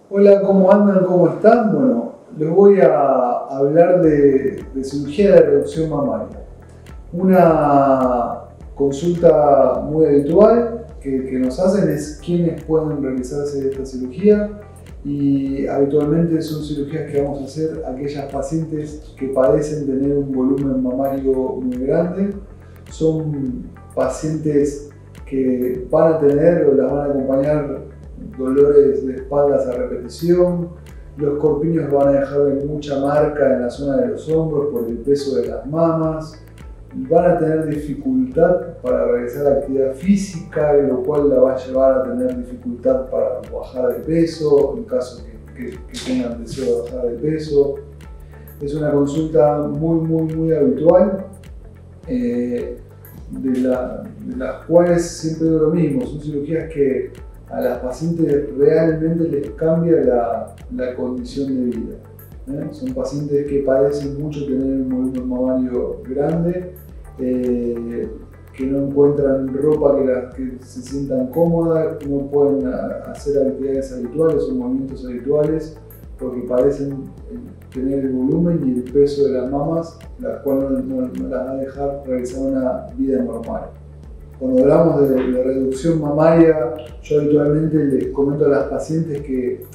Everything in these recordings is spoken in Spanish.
Hola, ¿cómo andan? ¿Cómo están? Bueno, les voy a hablar de cirugía de reducción mamaria. Una consulta muy habitual que nos hacen es quiénes pueden realizarse esta cirugía, y habitualmente son cirugías que vamos a hacer aquellas pacientes que padecen tener un volumen mamario muy grande. Son pacientes que van a tener o las van a acompañar dolores de espaldas a repetición. Los corpiños van a dejar mucha marca en la zona de los hombros por el peso de las mamas. Van a tener dificultad para realizar actividad física, lo cual la va a llevar a tener dificultad para bajar de peso, en caso que tengan deseo de bajar de peso. Es una consulta muy habitual, de las cuales siempre digo lo mismo. Son cirugías que a las pacientes realmente les cambia la condición de vida. Son pacientes que padecen mucho tener un volumen mamario grande, que no encuentran ropa que se sientan cómodas, no pueden hacer actividades habituales o movimientos habituales porque padecen tener el volumen y el peso de las mamas, la cual no las va a dejar realizar una vida normal. Cuando hablamos de reducción mamaria, yo habitualmente les comento a las pacientes que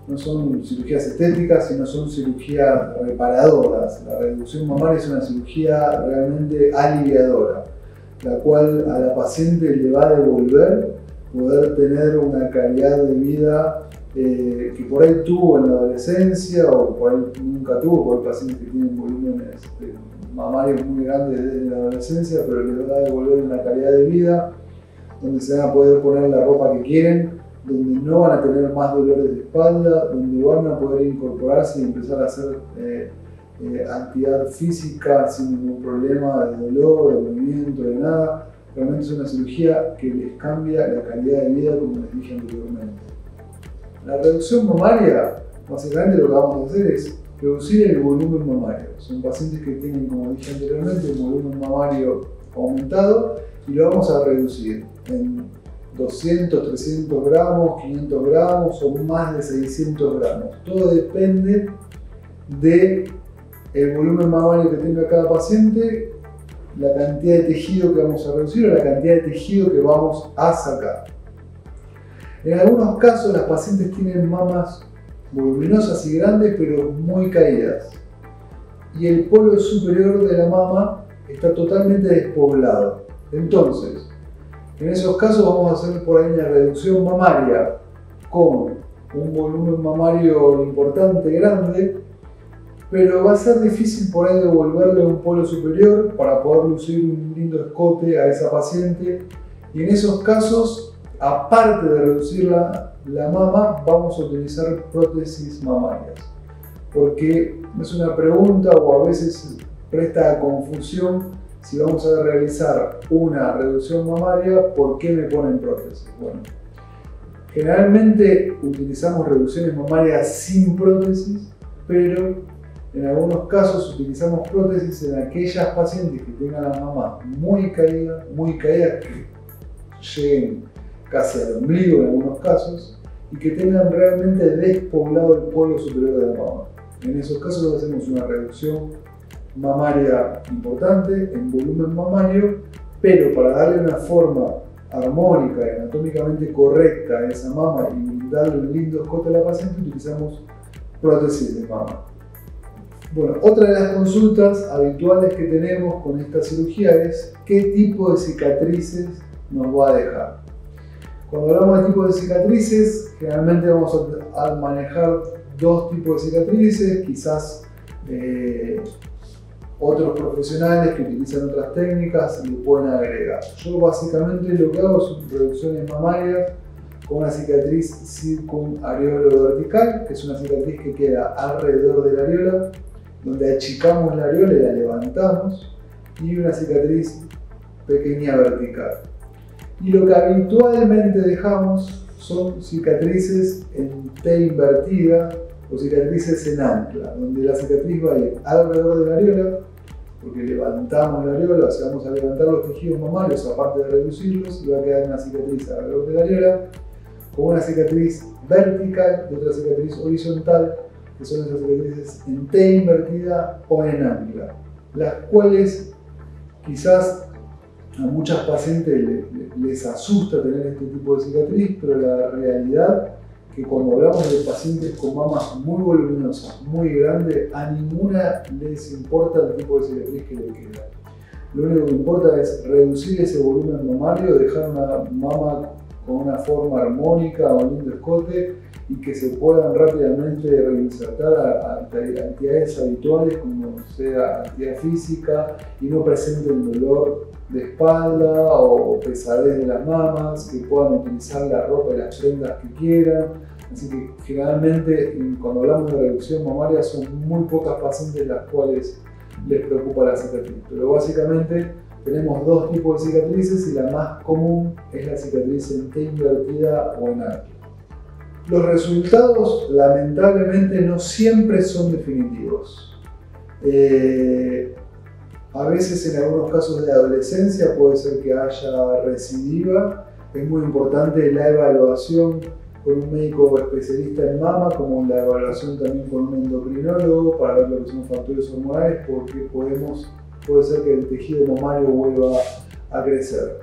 no son cirugías estéticas, sino son cirugías reparadoras. La reducción mamaria es una cirugía realmente aliviadora, la cual a la paciente le va a devolver poder tener una calidad de vida que por ahí tuvo en la adolescencia o por ahí nunca tuvo, porque hay pacientes que tienen volúmenes mamarios muy grandes desde la adolescencia, pero les va a devolver una calidad de vida donde se van a poder poner la ropa que quieren, donde no van a tener más dolores de espalda, donde van a poder incorporarse y empezar a hacer actividad física sin ningún problema de dolor, de movimiento, de nada. Realmente es una cirugía que les cambia la calidad de vida, como les dije anteriormente. La reducción mamaria, básicamente lo que vamos a hacer es reducir el volumen mamario. Son pacientes que tienen, como dije anteriormente, un volumen mamario aumentado y lo vamos a reducir en 200, 300 gramos, 500 gramos o más de 600 gramos. Todo depende del volumen mamario que tenga cada paciente, la cantidad de tejido que vamos a reducir o la cantidad de tejido que vamos a sacar. En algunos casos las pacientes tienen mamas voluminosas y grandes pero muy caídas, y el polo superior de la mama está totalmente despoblado. Entonces, en esos casos vamos a hacer por ahí una reducción mamaria con un volumen mamario importante, grande, pero va a ser difícil por ahí devolverle un polo superior para poder lucir un lindo escote a esa paciente, y en esos casos, aparte de reducir la mama, vamos a utilizar prótesis mamarias, porque es una pregunta o a veces presta a confusión si vamos a realizar una reducción mamaria, ¿por qué me ponen prótesis? Bueno, generalmente utilizamos reducciones mamarias sin prótesis, pero en algunos casos utilizamos prótesis en aquellas pacientes que tengan la mama muy caída, que lleguen casi al ombligo en algunos casos, y que tengan realmente despoblado el polo superior de la mama. En esos casos hacemos una reducción mamaria importante en volumen mamario, pero para darle una forma armónica y anatómicamente correcta a esa mama y darle un lindo escote a la paciente, utilizamos prótesis de mama. Bueno, otra de las consultas habituales que tenemos con esta cirugía es qué tipo de cicatrices nos va a dejar. Cuando hablamos de tipos de cicatrices, generalmente vamos a manejar dos tipos de cicatrices, quizás otros profesionales que utilizan otras técnicas y lo pueden agregar. Yo básicamente lo que hago son reducciones mamarias con una cicatriz circunareolo vertical, que es una cicatriz que queda alrededor de la areola, donde achicamos la areola y la levantamos, y una cicatriz pequeña vertical. Y lo que habitualmente dejamos son cicatrices en T invertida o cicatrices en ancla, donde la cicatriz va a ir alrededor de la areola, porque levantamos la areola, o sea, vamos a levantar los tejidos mamarios aparte de reducirlos, y va a quedar una cicatriz alrededor de la areola, con una cicatriz vertical y otra cicatriz horizontal, que son esas cicatrices en T invertida o en ancla, las cuales quizás a muchas pacientes les asusta tener este tipo de cicatriz, pero la realidad es que cuando hablamos de pacientes con mamas muy voluminosas, muy grandes, a ninguna les importa el tipo de cicatriz que le queda. Lo único que importa es reducir ese volumen mamario, dejar una mama con una forma armónica o un lindo escote y que se puedan rápidamente reinsertar a actividades habituales como sea actividad física y no presenten dolor de espalda o pesadez de las mamas, que puedan utilizar la ropa y las prendas que quieran. Así que generalmente cuando hablamos de reducción mamaria son muy pocas pacientes las cuales les preocupa la cicatriz, pero básicamente tenemos dos tipos de cicatrices y la más común es la cicatriz en T invertida o en ancla. Los resultados lamentablemente no siempre son definitivos. A veces en algunos casos de adolescencia puede ser que haya recidiva. Es muy importante la evaluación con un médico especialista en mama, como la evaluación también con un endocrinólogo para ver lo que son factores hormonales, porque puede ser que el tejido mamario vuelva a crecer.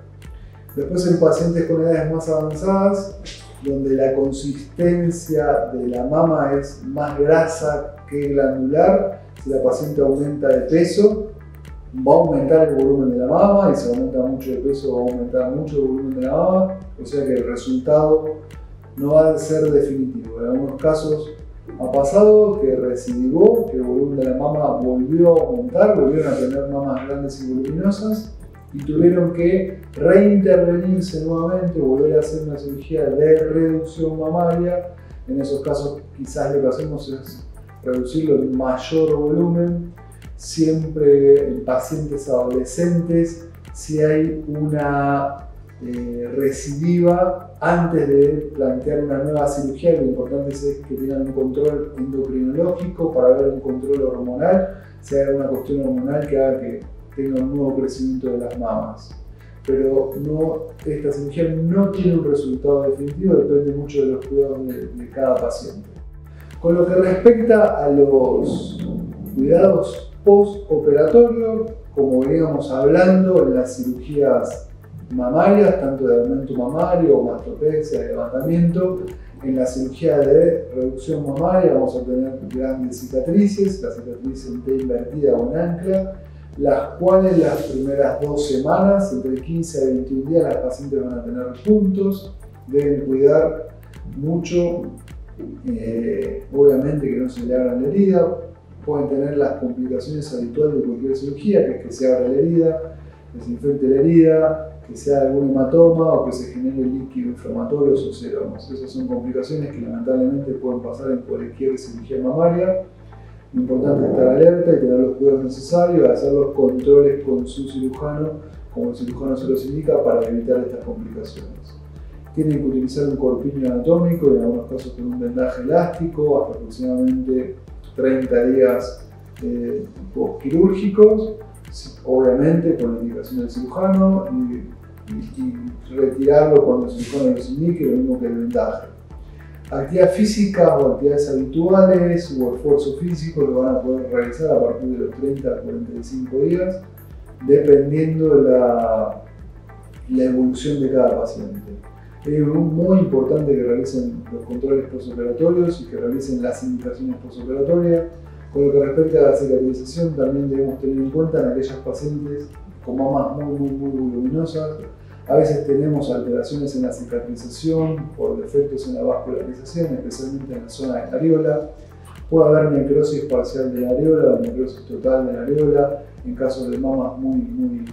Después en pacientes con edades más avanzadas, donde la consistencia de la mama es más grasa que glandular, si la paciente aumenta de peso, va a aumentar el volumen de la mama, y si aumenta mucho de peso va a aumentar mucho el volumen de la mama, o sea que el resultado no va a ser definitivo. En algunos casos ha pasado que recidivó, que el volumen de la mama volvió a aumentar, volvieron a tener mamas grandes y voluminosas y tuvieron que reintervenirse nuevamente, volver a hacer una cirugía de reducción mamaria. En esos casos quizás lo que hacemos es reducirlo en mayor volumen, siempre en pacientes adolescentes, si hay una recidiva antes de plantear una nueva cirugía. Lo importante es que tengan un control endocrinológico para ver un control hormonal, si hay alguna cuestión hormonal que haga que tenga un nuevo crecimiento de las mamas. Pero esta cirugía no tiene un resultado definitivo, depende mucho de los cuidados de cada paciente. Con lo que respecta a los cuidados postoperatorios, como veníamos hablando en las cirugías mamarias, tanto de aumento mamario, mastopexia, de levantamiento, en la cirugía de reducción mamaria vamos a tener grandes cicatrices, la cicatriz en T invertida o en ancla, las cuales las primeras 2 semanas, entre 15 a 21 días, las pacientes van a tener puntos, deben cuidar mucho, obviamente que no se le abra la herida, pueden tener las complicaciones habituales de cualquier cirugía, que es que se abra la herida, que se infecte la herida, que sea algún hematoma o que se genere líquido inflamatorio o seromas. Esas son complicaciones que lamentablemente pueden pasar en cualquier cirugía mamaria. Lo importante es estar alerta y tener los cuidados necesarios, hacer los controles con su cirujano, como el cirujano se los indica, para evitar estas complicaciones. Tienen que utilizar un corpiño anatómico, en algunos casos con un vendaje elástico, hasta aproximadamente 30 días postquirúrgicos, obviamente con la indicación del cirujano, y retirarlo cuando el cirujano los indique, lo mismo que el vendaje. Actividad física o actividades habituales o esfuerzo físico lo van a poder realizar a partir de los 30 a 45 días, dependiendo de la evolución de cada paciente. Es muy importante que realicen los controles postoperatorios y que realicen las indicaciones postoperatorias. Con lo que respecta a la cicatrización, también debemos tener en cuenta en aquellas pacientes con mamas muy voluminosas. A veces tenemos alteraciones en la cicatrización por defectos en la vascularización, especialmente en la zona de la areola. Puede haber necrosis parcial de la areola o necrosis total de la areola en casos de mamas muy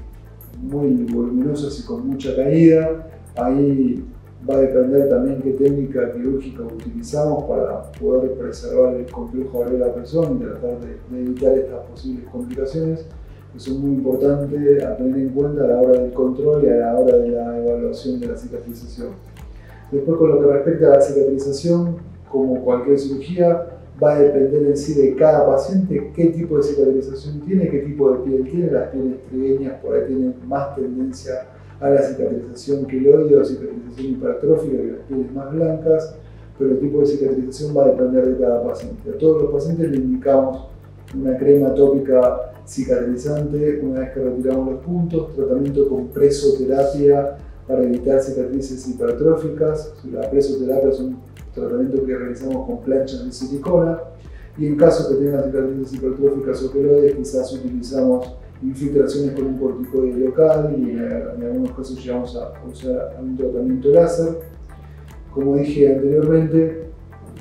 voluminosas y con mucha caída. Ahí va a depender también qué técnica quirúrgica utilizamos para poder preservar el complejo areola-pezón y tratar de evitar estas posibles complicaciones, que son muy importantes a tener en cuenta a la hora del control y a la hora de la evaluación de la cicatrización. Después, con lo que respecta a la cicatrización, como cualquier cirugía, va a depender en sí de cada paciente qué tipo de cicatrización tiene, qué tipo de piel tiene. Las pieles trigueñas por ahí tienen más tendencia a la cicatrización queloide o cicatrización hipertrófica, que las pieles más blancas, pero el tipo de cicatrización va a depender de cada paciente. A todos los pacientes le indicamos una crema tópica cicatrizante una vez que retiramos los puntos, tratamiento con presoterapia para evitar cicatrices hipertróficas. La presoterapia es un tratamiento que realizamos con planchas de silicona, y en caso que tengan cicatrices hipertróficas o queloides, quizás utilizamos infiltraciones con un corticoide local, y en algunos casos llegamos a usar un tratamiento láser. Como dije anteriormente,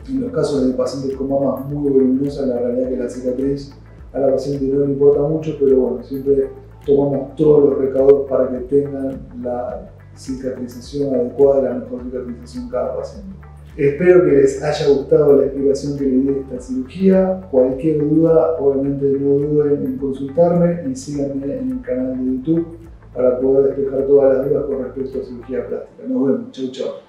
en los casos de pacientes con mamas muy voluminosas, la realidad es que la cicatriz a la paciente no le importa mucho, pero bueno, siempre tomamos todos los recaudos para que tengan la cicatrización adecuada, la mejor cicatrización cada paciente. Espero que les haya gustado la explicación que le di de esta cirugía. Cualquier duda, obviamente no duden en consultarme, y síganme en el canal de YouTube para poder despejar todas las dudas con respecto a cirugía plástica. Nos vemos, chau chau.